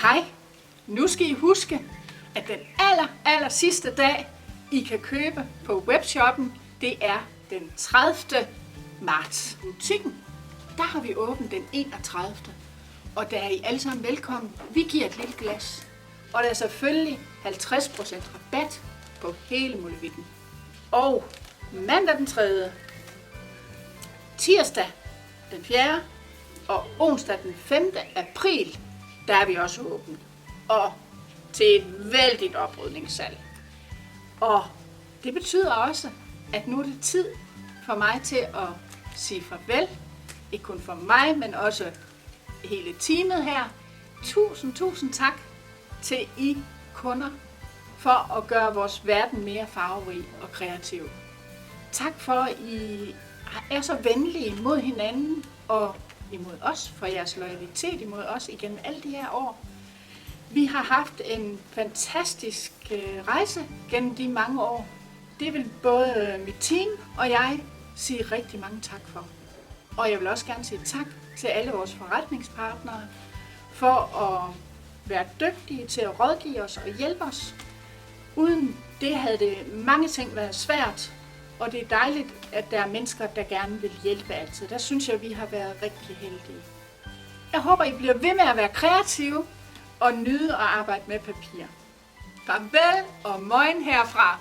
Hej, nu skal I huske, at den aller sidste dag, I kan købe på webshoppen, det er den 30. marts. Butikken, der har vi åbent den 31. Og der er I alle sammen velkommen. Vi giver et lille glas. Og der er selvfølgelig 50% rabat på hele muligheden. Og mandag den 3., tirsdag den 4. og onsdag den 5. april, der er vi også åbent. Og til et vældigt oprydningssalg. Og det betyder også, at nu er det tid for mig til at sige farvel. Ikke kun for mig, men også hele teamet her. Tusind tak til I kunder for at gøre vores verden mere farverig og kreativ. Tak for, at I er så venlige mod hinanden og imod os, for jeres loyalitet imod os igennem alle de her år. Vi har haft en fantastisk rejse gennem de mange år. Det vil både mit team og jeg sige rigtig mange tak for. Og jeg vil også gerne sige tak til alle vores forretningspartnere for at være dygtige til at rådgive os og hjælpe os. Uden det havde det mange ting været svært, og det er dejligt, at der er mennesker, der gerne vil hjælpe altid. Der synes jeg, vi har været rigtig heldige. Jeg håber, I bliver ved med at være kreative og nyde at arbejde med papir. Farvel og møgen herfra.